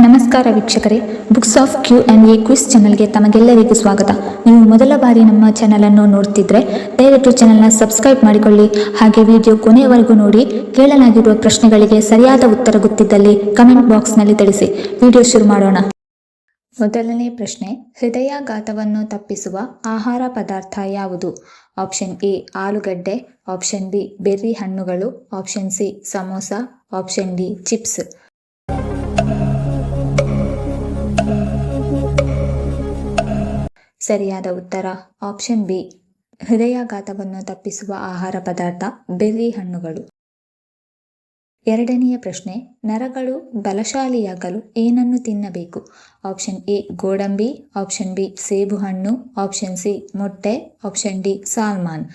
ನಮಸ್ಕಾರ ವೀಕ್ಷಕರೇ, books of Q&A quiz ಚಾನಲ್ಗೆ ತಮಗೆಲ್ಲರಿಗೂ ಸ್ವಾಗತ. ನೀವು ಮೊದಲ ಬಾರಿ ನಮ್ಮ ಚಾನಲ್ ಅನ್ನು ನೋಡ್ತಿದ್ರೆ ದಯವಿಟ್ಟು ಚಾನಲ್ನ ಸಬ್ಸ್ಕ್ರೈಬ್ ಮಾಡಿಕೊಳ್ಳಿ. ಹಾಗೆ ವಿಡಿಯೋ ಕೊನೆಯವರೆಗೂ ನೋಡಿ. ಕೇಳಲಾಗಿರುವ ಪ್ರಶ್ನೆಗಳಿಗೆ ಸರಿಯಾದ ಉತ್ತರ ಗೊತ್ತಿದ್ದಲ್ಲಿ ಕಮೆಂಟ್ ಬಾಕ್ಸ್ನಲ್ಲಿ ತಿಳಿಸಿ. ವಿಡಿಯೋ ಶುರು ಮಾಡೋಣ. ಮೊದಲನೇ ಪ್ರಶ್ನೆ, ಹೃದಯಾಘಾತವನ್ನು ತಪ್ಪಿಸುವ ಆಹಾರ ಪದಾರ್ಥ ಯಾವುದು? ಆಪ್ಷನ್ ಎ ಆಲೂಗಡ್ಡೆ, ಆಪ್ಷನ್ ಬಿ ಬೆರ್ರಿ ಹಣ್ಣುಗಳು, option C samosa, option D chips. ಸರಿಯಾದ ಉತ್ತರ ಆಪ್ಷನ್ ಬಿ. ಹೃದಯಾಘಾತವನ್ನು ತಪ್ಪಿಸುವ ಆಹಾರ ಪದಾರ್ಥ ಬೆರ್ರಿ ಹಣ್ಣುಗಳು. ಎರಡನೆಯ ಪ್ರಶ್ನೆ, ನರಗಳು ಬಲಶಾಲಿಯಾಗಲು ಏನನ್ನು ತಿನ್ನಬೇಕು? ಆಪ್ಷನ್ ಎ ಗೋಡಂಬಿ, ಆಪ್ಷನ್ ಬಿ ಸೇಬುಹಣ್ಣು, ಆಪ್ಷನ್ ಸಿ ಮೊಟ್ಟೆ, ಆಪ್ಷನ್ ಡಿ ಸಾಲ್ಮನ್.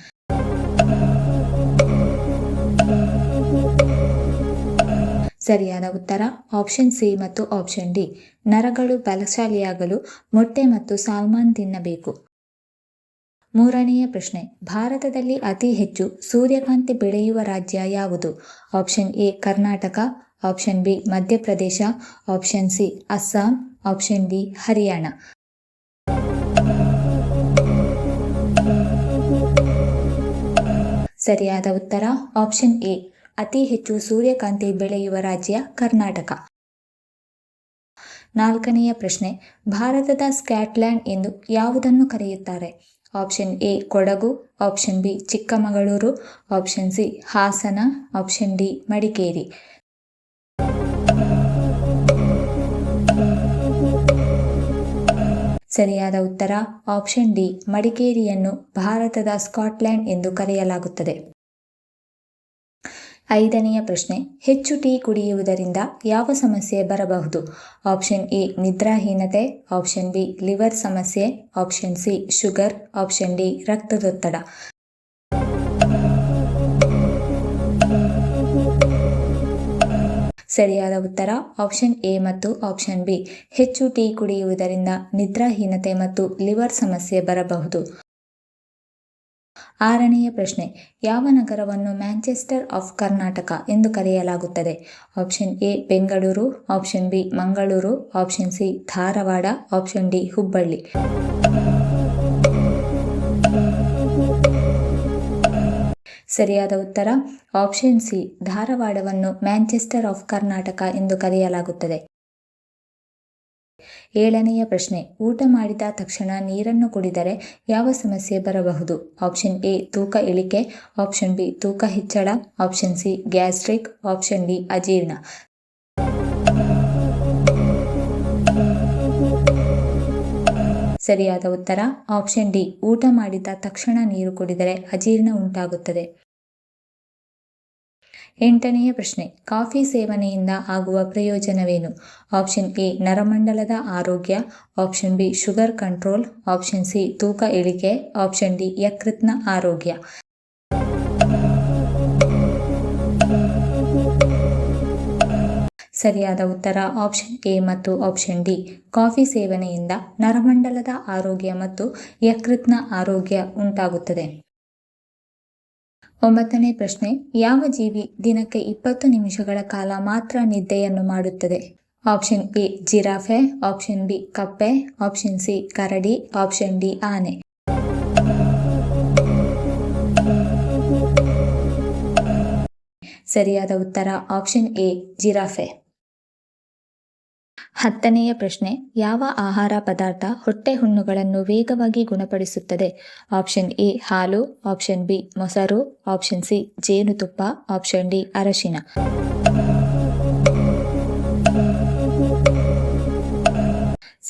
ಸರಿಯಾದ ಉತ್ತರ ಆಪ್ಷನ್ ಸಿ ಮತ್ತು ಆಪ್ಷನ್ ಡಿ. ನರಗಳು ಬಲಶಾಲಿಯಾಗಲು ಮೊಟ್ಟೆ ಮತ್ತು ಸಾಲ್ಮನ್ ತಿನ್ನಬೇಕು. ಮೂರನೆಯ ಪ್ರಶ್ನೆ, ಭಾರತದಲ್ಲಿ ಅತಿ ಹೆಚ್ಚು ಸೂರ್ಯಕಾಂತಿ ಬೆಳೆಯುವ ರಾಜ್ಯ ಯಾವುದು? Option A Karnataka, option B Madhya Pradesh, option C Assam, option D Haryana. ಸರಿಯಾದ ಉತ್ತರ ಆಪ್ಷನ್ ಎ. ಅತಿ ಹೆಚ್ಚು ಸೂರ್ಯಕಾಂತಿ ಬೆಳೆಯುವ ರಾಜ್ಯ ಕರ್ನಾಟಕ. ನಾಲ್ಕನೆಯ ಪ್ರಶ್ನೆ, ಭಾರತದ ಸ್ಕಾಟ್ಲ್ಯಾಂಡ್ ಎಂದು ಯಾವುದನ್ನು ಕರೆಯುತ್ತಾರೆ? Option A Kodagu, option B Chikkamagaluru, option C Hassan, option D Madikeri. ಸರಿಯಾದ ಉತ್ತರ ಆಪ್ಷನ್ ಡಿ. ಮಡಿಕೇರಿಯನ್ನು ಭಾರತದ ಸ್ಕಾಟ್ಲ್ಯಾಂಡ್ ಎಂದು ಕರೆಯಲಾಗುತ್ತದೆ. ಐದನೆಯ ಪ್ರಶ್ನೆ, ಹೆಚ್ಚು ಟೀ ಕುಡಿಯುವುದರಿಂದ ಯಾವ ಸಮಸ್ಯೆ ಬರಬಹುದು? ಆಪ್ಷನ್ ಎ ನಿದ್ರಾಹೀನತೆ, ಆಪ್ಷನ್ ಬಿ ಲಿವರ್ ಸಮಸ್ಯೆ, option C sugar, option D ರಕ್ತದೊತ್ತಡ. ಸರಿಯಾದ ಉತ್ತರ ಆಪ್ಷನ್ ಎ ಮತ್ತು ಆಪ್ಷನ್ ಬಿ. ಹೆಚ್ಚು ಟೀ ಕುಡಿಯುವುದರಿಂದ ನಿದ್ರಾಹೀನತೆ ಮತ್ತು ಲಿವರ್ ಸಮಸ್ಯೆ ಬರಬಹುದು. ಆರನೆಯ ಪ್ರಶ್ನೆ, ಯಾವ ನಗರವನ್ನು ಮ್ಯಾಂಚೆಸ್ಟರ್ ಆಫ್ ಕರ್ನಾಟಕ ಎಂದು ಕರೆಯಲಾಗುತ್ತದೆ? Option A Bengaluru, option B Mangaluru, option C Dharwad, option D Hubballi. ಸರಿಯಾದ ಉತ್ತರ ಆಪ್ಷನ್ ಸಿ. ಧಾರವಾಡವನ್ನು ಮ್ಯಾಂಚೆಸ್ಟರ್ ಆಫ್ ಕರ್ನಾಟಕ ಎಂದು ಕರೆಯಲಾಗುತ್ತದೆ. ಏಳನೆಯ ಪ್ರಶ್ನೆ, ಊಟ ಮಾಡಿದ ತಕ್ಷಣ ನೀರನ್ನು ಕುಡಿದರೆ ಯಾವ ಸಮಸ್ಯೆ ಬರಬಹುದು? ಆಪ್ಷನ್ ಎ ತೂಕ ಇಳಿಕೆ, ಆಪ್ಷನ್ ಬಿ ತೂಕ ಹೆಚ್ಚಳ, option C gastric, option D ಅಜೀರ್ಣ. ಸರಿಯಾದ ಉತ್ತರ ಆಪ್ಷನ್ ಡಿ. ಊಟ ಮಾಡಿದ ತಕ್ಷಣ ನೀರು ಕುಡಿದರೆ ಅಜೀರ್ಣ ಉಂಟಾಗುತ್ತದೆ. ಎಂಟನೆಯ ಪ್ರಶ್ನೆ, ಕಾಫಿ ಸೇವನೆಯಿಂದ ಆಗುವ ಪ್ರಯೋಜನವೇನು? ಆಪ್ಷನ್ ಎ ನರಮಂಡಲದ ಆರೋಗ್ಯ, option B sugar control, option C ತೂಕ ಇಳಿಕೆ, ಆಪ್ಷನ್ ಡಿ ಯಕೃತ್ನ ಆರೋಗ್ಯ. ಸರಿಯಾದ ಉತ್ತರ ಆಪ್ಷನ್ ಎ ಮತ್ತು ಆಪ್ಷನ್ ಡಿ. ಕಾಫಿ ಸೇವನೆಯಿಂದ ನರಮಂಡಲದ ಆರೋಗ್ಯ ಮತ್ತು ಯಕೃತ್ನ ಆರೋಗ್ಯ ಉಂಟಾಗುತ್ತದೆ. ಒಂಬತ್ತನೇ ಪ್ರಶ್ನೆ, ಯಾವ ಜೀವಿ ದಿನಕ್ಕೆ 20 ನಿಮಿಷಗಳ ಕಾಲ ಮಾತ್ರ ನಿದ್ದೆಯನ್ನು ಮಾಡುತ್ತದೆ? Option A giraffe, option B ಕಪ್ಪೆ, ಆಪ್ಷನ್ ಸಿ ಕರಡಿ, ಆಪ್ಷನ್ ಡಿ ಆನೆ. ಸರಿಯಾದ ಉತ್ತರ ಆಪ್ಷನ್ ಎ ಜಿರಾಫೆ. ಹತ್ತನೆಯ ಪ್ರಶ್ನೆ, ಯಾವ ಆಹಾರ ಪದಾರ್ಥ ಹೊಟ್ಟೆ ಹುಣ್ಣುಗಳನ್ನು ವೇಗವಾಗಿ ಗುಣಪಡಿಸುತ್ತದೆ? ಆಪ್ಷನ್ ಎ ಹಾಲು, ಆಪ್ಷನ್ ಬಿ ಮೊಸರು, ಆಪ್ಷನ್ ಸಿ ಜೇನುತುಪ್ಪ, ಆಪ್ಷನ್ ಡಿ ಅರಶಿನ.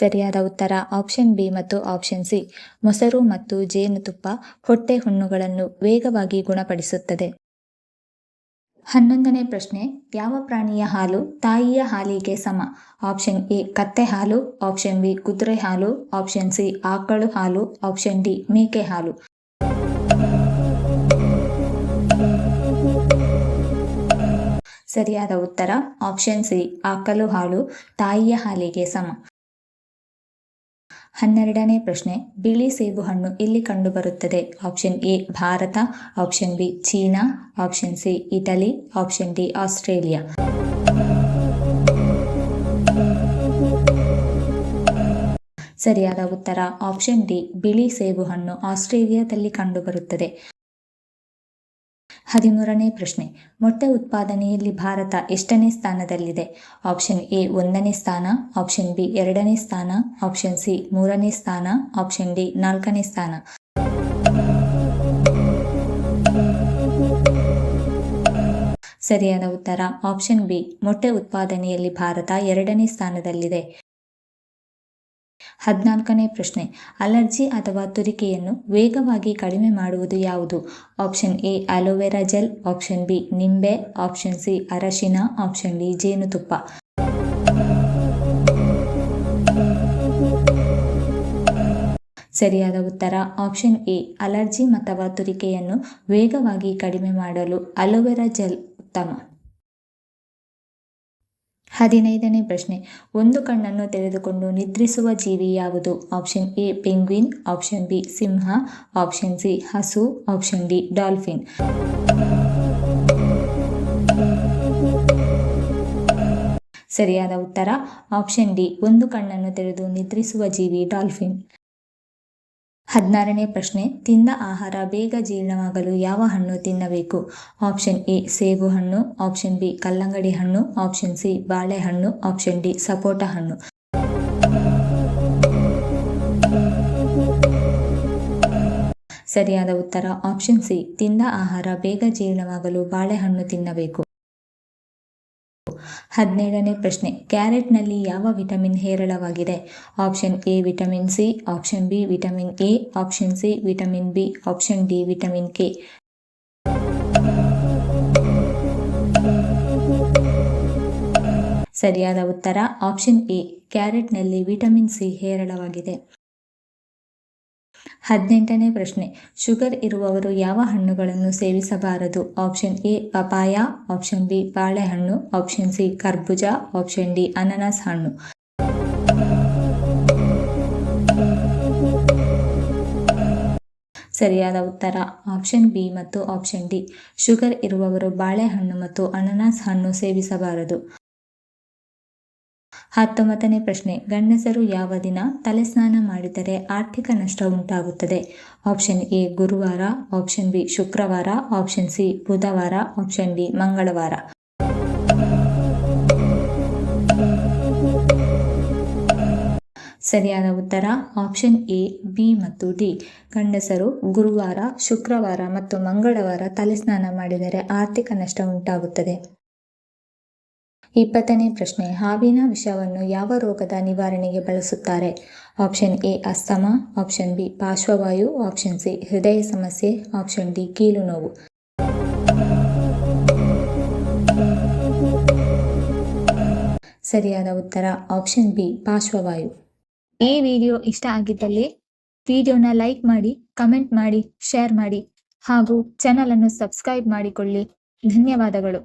ಸರಿಯಾದ ಉತ್ತರ ಆಪ್ಷನ್ ಬಿ ಮತ್ತು ಆಪ್ಷನ್ ಸಿ. ಮೊಸರು ಮತ್ತು ಜೇನುತುಪ್ಪ ಹೊಟ್ಟೆ ಹುಣ್ಣುಗಳನ್ನು ವೇಗವಾಗಿ ಗುಣಪಡಿಸುತ್ತದೆ. 11ನೇ ಪ್ರಶ್ನೆ, ಯಾವ ಪ್ರಾಣಿಯ ಹಾಲು ತಾಯಿಯ ಹಾಲಿಗೆ ಸಮ? ಆಪ್ಷನ್ ಎ ಕತ್ತೆ ಹಾಲು, ಆಪ್ಷನ್ ಬಿ ಕುದುರೆ ಹಾಲು, ಆಪ್ಷನ್ ಸಿ ಆಕಳು ಹಾಲು, ಆಪ್ಷನ್ ಡಿ ಮೇಕೆ ಹಾಲು. ಸರಿಯಾದ ಉತ್ತರ ಆಪ್ಷನ್ ಸಿ. ಆಕಳು ಹಾಲು ತಾಯಿಯ ಹಾಲಿಗೆ ಸಮ. 12ನೇ ಪ್ರಶ್ನೆ, ಬಿಳಿ ಸೇಬುಹಣ್ಣು ಎಲ್ಲಿ ಕಂಡುಬರುತ್ತದೆ? Option A Bharat, option B China, option C Italy, option D Australia. ಸರಿಯಾದ ಉತ್ತರ ಆಪ್ಷನ್ ಡಿ ಬಿಳಿ ಸೇಬು ಹಣ್ಣು ಆಸ್ಟ್ರೇಲಿಯಾದಲ್ಲಿ ಕಂಡುಬರುತ್ತದೆ. 13ನೇ ಪ್ರಶ್ನೆ, ಮೊಟ್ಟೆ ಉತ್ಪಾದನೆಯಲ್ಲಿ ಭಾರತ ಎಷ್ಟನೇ ಸ್ಥಾನದಲ್ಲಿದೆ? ಆಪ್ಷನ್ ಎ 1ನೇ ಸ್ಥಾನ, ಆಪ್ಷನ್ ಬಿ 2ನೇ ಸ್ಥಾನ, ಆಪ್ಷನ್ ಸಿ 3ನೇ ಸ್ಥಾನ, ಆಪ್ಷನ್ ಡಿ 4ನೇ ಸ್ಥಾನ. ಸರಿಯಾದ ಉತ್ತರ ಆಪ್ಷನ್ ಬಿ ಮೊಟ್ಟೆ ಉತ್ಪಾದನೆಯಲ್ಲಿ ಭಾರತ 2ನೇ ಸ್ಥಾನದಲ್ಲಿದೆ. 14ನೇ ಪ್ರಶ್ನೆ, ಅಲರ್ಜಿ ಅಥವಾ ತುರಿಕೆಯನ್ನು ವೇಗವಾಗಿ ಕಡಿಮೆ ಮಾಡುವುದು ಯಾವುದು? Option A aloe vera gel, option B ನಿಂಬೆ, ಆಪ್ಷನ್ ಸಿ ಅರಶಿನ, ಆಪ್ಷನ್ ಡಿ ಜೇನುತುಪ್ಪ. ಸರಿಯಾದ ಉತ್ತರ ಆಪ್ಷನ್ ಎ ಅಲರ್ಜಿ ಅಥವಾ ತುರಿಕೆಯನ್ನು ವೇಗವಾಗಿ ಕಡಿಮೆ ಮಾಡಲು ಅಲೋವೆರಾ ಜೆಲ್ ಉತ್ತಮ. 15ನೇ ಪ್ರಶ್ನೆ, ಒಂದು ಕಣ್ಣನ್ನು ತೆರೆದುಕೊಂಡು ನಿದ್ರಿಸುವ ಜೀವಿ ಯಾವುದು? Option A penguin, option B Simha, option C ಹಸು, ಆಪ್ಷನ್ ಡಿ ಡಾಲ್ಫಿನ್. ಸರಿಯಾದ ಉತ್ತರ ಆಪ್ಷನ್ ಡಿ ಒಂದು ಕಣ್ಣನ್ನು ತೆರೆದು ನಿದ್ರಿಸುವ ಜೀವಿ ಡಾಲ್ಫಿನ್. 16ನೇ ಪ್ರಶ್ನೆ, ತಿಂದ ಆಹಾರ ಬೇಗ ಜೀರ್ಣವಾಗಲು ಯಾವ ಹಣ್ಣು ತಿನ್ನಬೇಕು? ಆಪ್ಷನ್ ಎ ಸೇಬು ಹಣ್ಣು, ಆಪ್ಷನ್ ಬಿ ಕಲ್ಲಂಗಡಿ ಹಣ್ಣು, ಆಪ್ಷನ್ ಸಿ ಬಾಳೆಹಣ್ಣು, ಆಪ್ಷನ್ ಡಿ ಸಪೋಟ ಹಣ್ಣು. ಸರಿಯಾದ ಉತ್ತರ ಆಪ್ಷನ್ ಸಿ ತಿಂದ ಆಹಾರ ಬೇಗ ಜೀರ್ಣವಾಗಲು ಬಾಳೆಹಣ್ಣು ತಿನ್ನಬೇಕು. 17ನೇ ಪ್ರಶ್ನೆ, ಕ್ಯಾರೆಟ್ನಲ್ಲಿ ಯಾವ ವಿಟಮಿನ್ ಹೇರಳವಾಗಿದೆ? Option A vitamin C, option B vitamin A, option C vitamin B, option D vitamin K. ಸರಿಯಾದ ಉತ್ತರ ಆಪ್ಷನ್ ಎ ಕ್ಯಾರೆಟ್ನಲ್ಲಿ ವಿಟಮಿನ್ ಸಿ ಹೇರಳವಾಗಿದೆ. 18ನೇ ಪ್ರಶ್ನೆ, ಶುಗರ್ ಇರುವವರು ಯಾವ ಹಣ್ಣುಗಳನ್ನು ಸೇವಿಸಬಾರದು? Option A papaya, option B ಬಾಳೆಹಣ್ಣು, ಆಪ್ಷನ್ ಸಿ ಕರ್ಬೂಜ, ಆಪ್ಷನ್ ಡಿ ಅನಾನಸ್ ಹಣ್ಣು. ಸರಿಯಾದ ಉತ್ತರ ಆಪ್ಷನ್ ಬಿ ಮತ್ತು ಆಪ್ಷನ್ ಡಿ. ಶುಗರ್ ಇರುವವರು ಬಾಳೆಹಣ್ಣು ಮತ್ತು ಅನಾನಸ್ ಹಣ್ಣು ಸೇವಿಸಬಾರದು. 19ನೇ ಪ್ರಶ್ನೆ, ಗಂಡಸರು ಯಾವ ದಿನ ತಲೆಸ್ನಾನ ಮಾಡಿದರೆ ಆರ್ಥಿಕ ನಷ್ಟ ಉಂಟಾಗುತ್ತದೆ? ಆಪ್ಷನ್ ಎ ಗುರುವಾರ, ಆಪ್ಷನ್ ಬಿ ಶುಕ್ರವಾರ, ಆಪ್ಷನ್ ಸಿ ಬುಧವಾರ, ಆಪ್ಷನ್ ಡಿ ಮಂಗಳವಾರ. ಸರಿಯಾದ ಉತ್ತರ ಆಪ್ಷನ್ ಎ, ಬಿ ಮತ್ತು ಡಿ. ಗಂಡಸರು ಗುರುವಾರ, ಶುಕ್ರವಾರ ಮತ್ತು ಮಂಗಳವಾರ ತಲೆಸ್ನಾನ ಮಾಡಿದರೆ ಆರ್ಥಿಕ ನಷ್ಟ ಉಂಟಾಗುತ್ತದೆ. 20ನೇ ಪ್ರಶ್ನೆ, ಹಾವಿನ ವಿಷವನ್ನು ಯಾವ ರೋಗದ ನಿವಾರಣೆಗೆ ಬಳಸುತ್ತಾರೆ? Option A asthma, option B ಪಾರ್ಶ್ವವಾಯು, ಆಪ್ಷನ್ ಸಿ ಹೃದಯ ಸಮಸ್ಯೆ, ಆಪ್ಷನ್ ಡಿ ಕೀಲು ನೋವು. ಸರಿಯಾದ ಉತ್ತರ ಆಪ್ಷನ್ ಬಿ ಪಾರ್ಶ್ವವಾಯು. ಈ ವಿಡಿಯೋ ಇಷ್ಟ ಆಗಿದ್ದಲ್ಲಿ ವಿಡಿಯೋನ ಲೈಕ್ ಮಾಡಿ, ಕಮೆಂಟ್ ಮಾಡಿ, ಶೇರ್ ಮಾಡಿ ಹಾಗೂ ಚಾನಲ್ ಅನ್ನು ಸಬ್ಸ್ಕ್ರೈಬ್ ಮಾಡಿಕೊಳ್ಳಿ. ಧನ್ಯವಾದಗಳು.